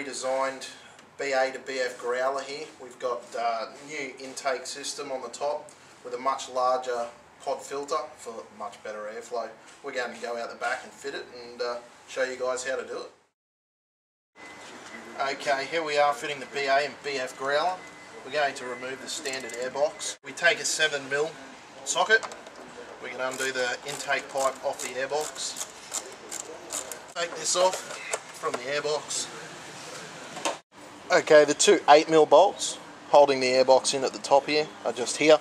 redesigned BA to BF Growler here. We've got a new intake system on the top with a much larger pod filter for much better airflow. We're going to go out the back and fit it and show you guys how to do it. Okay, here we are fitting the BA and BF Growler. We're going to remove the standard airbox. We take a 7mm socket. We can undo the intake pipe off the airbox. Take this off from the airbox. Okay, the two 8mm bolts holding the airbox in at the top here are just here.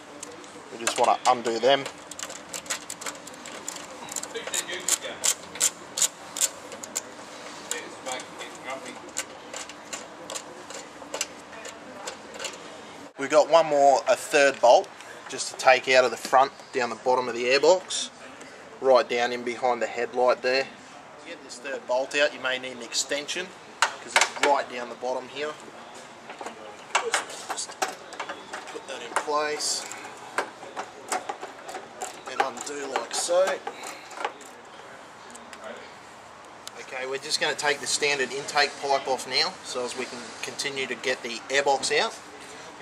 We just want to undo them. We've got one more, a third bolt, just to take out of the front, down the bottom of the airbox, right down in behind the headlight there. To get this third bolt out, you may need an extension, because it's right down the bottom here. Just put that in place, and undo like so. Okay, we're just going to take the standard intake pipe off now, so as we can continue to get the airbox out.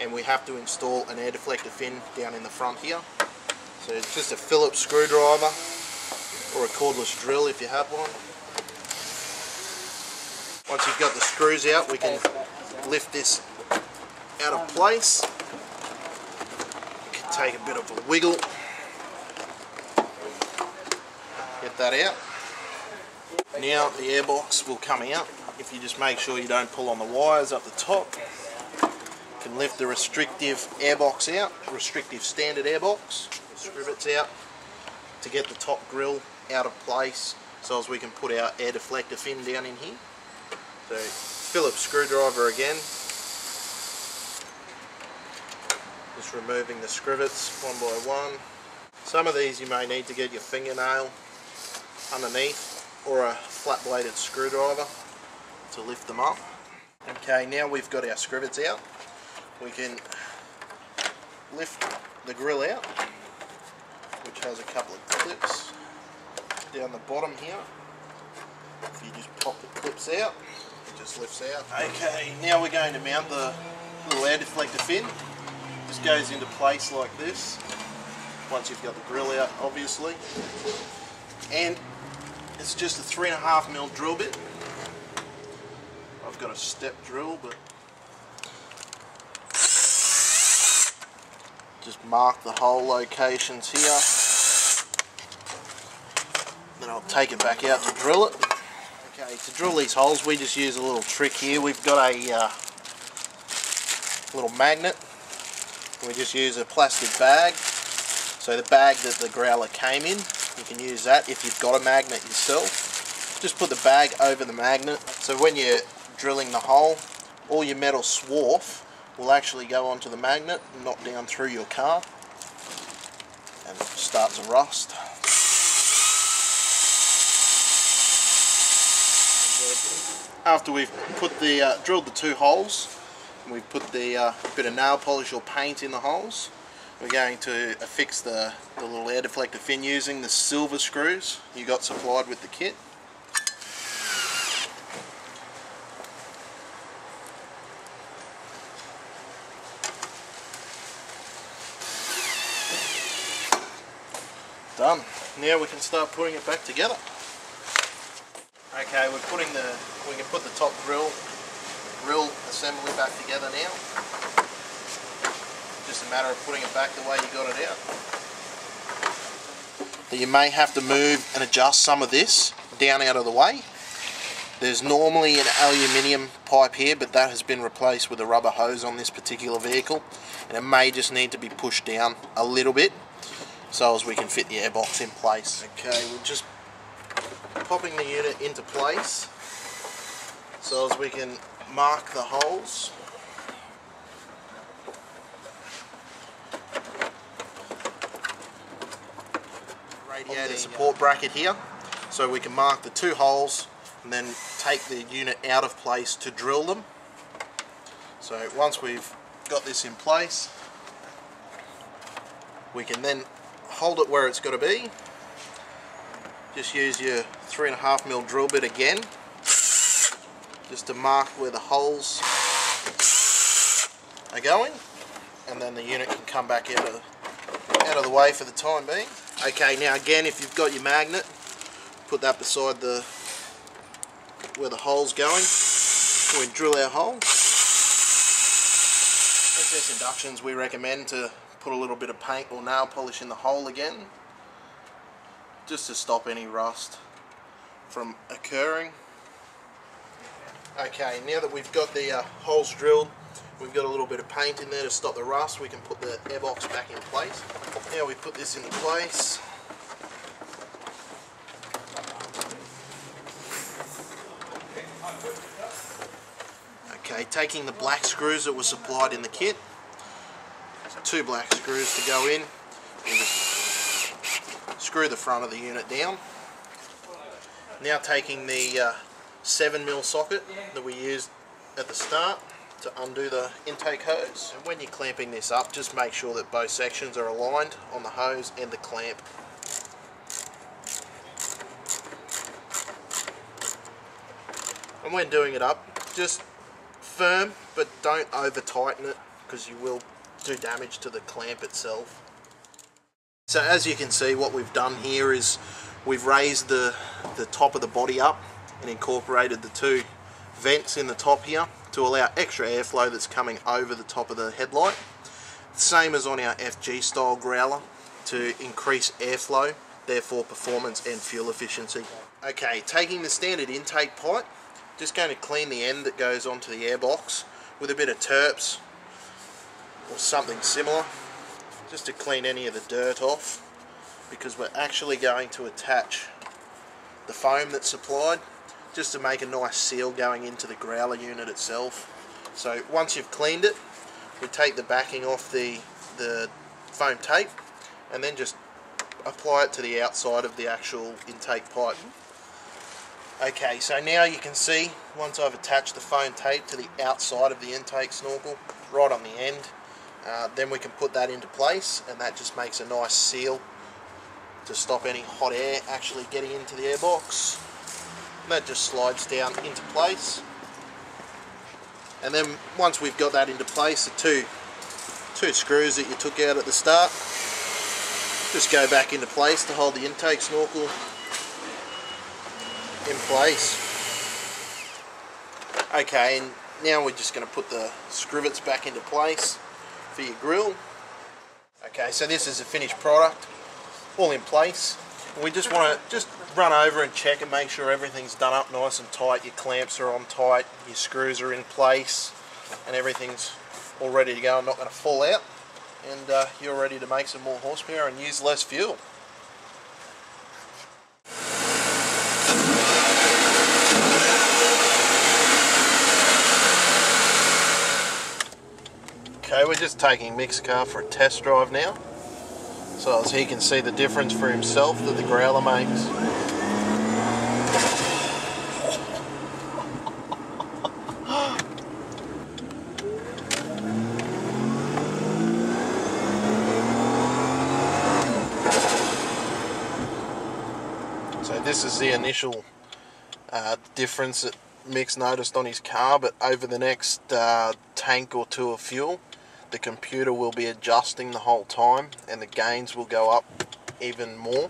And we have to install an air deflector fin down in the front here. So it's just a Phillips screwdriver or a cordless drill if you have one. Once you've got the screws out, we can lift this out of place. You can take a bit of a wiggle. Get that out. Now the airbox will come out if you just make sure you don't pull on the wires up the top. Can lift the restrictive airbox out, restrictive standard airbox, screw bits out to get the top grill out of place so as we can put our air deflector fin down in here. So Phillips screwdriver again, just removing the scrivets one by one. Some of these you may need to get your fingernail underneath or a flat bladed screwdriver to lift them up. Okay, now we've got our scrivets out. We can lift the grill out, which has a couple of clips down the bottom here. If you just pop the clips out, it just lifts out. Okay, now we're going to mount the little air deflector fin. Just goes into place like this, once you've got the grill out obviously. And it's just a 3.5mm drill bit. I've got a step drill, but just mark the hole locations here. Then I'll take it back out to drill it. Okay, to drill these holes we just use a little trick here. We've got a little magnet. We just use a plastic bag. So the bag that the growler came in, you can use that if you've got a magnet yourself. Just put the bag over the magnet. So when you're drilling the hole, all your metal swarf will actually go onto the magnet and not down through your car, and it starts to rust. After we've put the drilled the two holes, and we've put the bit of nail polish or paint in the holes, we're going to affix the little air deflector fin using the silver screws you got supplied with the kit. Done. Now we can start putting it back together. Okay, we can put the top grill assembly back together now. Just a matter of putting it back the way you got it out. You may have to move and adjust some of this down out of the way. There's normally an aluminium pipe here, but that has been replaced with a rubber hose on this particular vehicle, and it may just need to be pushed down a little bit so as we can fit the airbox in place. Okay, we're just popping the unit into place so as we can mark the holes. Radiator support bracket here, so we can mark the two holes and then take the unit out of place to drill them. So once we've got this in place, we can then hold it where it's got to be. Just use your 3.5mm drill bit again just to mark where the holes are going, and then the unit can come back out of the way for the time being. Okay, now again, if you've got your magnet, put that beside where the hole's going. We drill our hole. SS Inductions, we recommend to put a little bit of paint or nail polish in the hole again, just to stop any rust from occurring. Okay, now that we've got the holes drilled, we've got a little bit of paint in there to stop the rust, we can put the airbox back in place. Now we put this into place. Okay, taking the black screws that were supplied in the kit, so 2 black screws to go in, and just screw the front of the unit down. Now taking the 7mm socket that we used at the start to undo the intake hose. And when you're clamping this up, just make sure that both sections are aligned on the hose and the clamp. And when doing it up, just firm, but don't over tighten it, because you will do damage to the clamp itself. So as you can see, what we've done here is we've raised the top of the body up and incorporated the 2 vents in the top here to allow extra airflow that's coming over the top of the headlight. Same as on our FG style growler, to increase airflow, therefore performance and fuel efficiency. Okay, taking the standard intake pipe, just going to clean the end that goes onto the airbox with a bit of terps or something similar, just to clean any of the dirt off, because we're actually going to attach the foam that's supplied, just to make a nice seal going into the growler unit itself. So once you've cleaned it, we take the backing off the foam tape and then just apply it to the outside of the actual intake pipe. Okay, so now you can see, once I've attached the foam tape to the outside of the intake snorkel, right on the end, then we can put that into place, and that just makes a nice seal to stop any hot air actually getting into the airbox. And that just slides down into place. And then once we've got that into place, the two screws that you took out at the start just go back into place to hold the intake snorkel in place. Okay, and now we're just going to put the scrivets back into place for your grill. Okay, so this is a finished product, all in place. And we just want to run over and check and make sure everything's done up nice and tight. Your clamps are on tight, your screws are in place, and everything's all ready to go and not going to fall out. And you're ready to make some more horsepower and use less fuel. Okay, we're just taking Mick's car for a test drive now, so as he can see the difference for himself that the growler makes. So this is the initial difference that Mick's noticed on his car, but over the next tank or 2 of fuel, the computer will be adjusting the whole time and the gains will go up even more,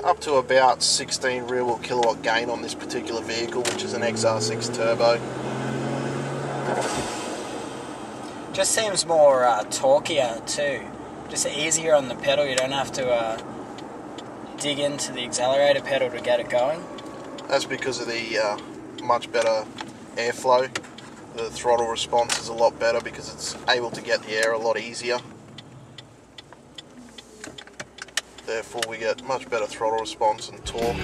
up to about 16 rear wheel kilowatt gain on this particular vehicle, which is an XR6 turbo. Just seems more torquier too, just easier on the pedal. You don't have to dig into the accelerator pedal to get it going. That's because of the much better airflow. The throttle response is a lot better because it's able to get the air a lot easier. Therefore we get much better throttle response and torque.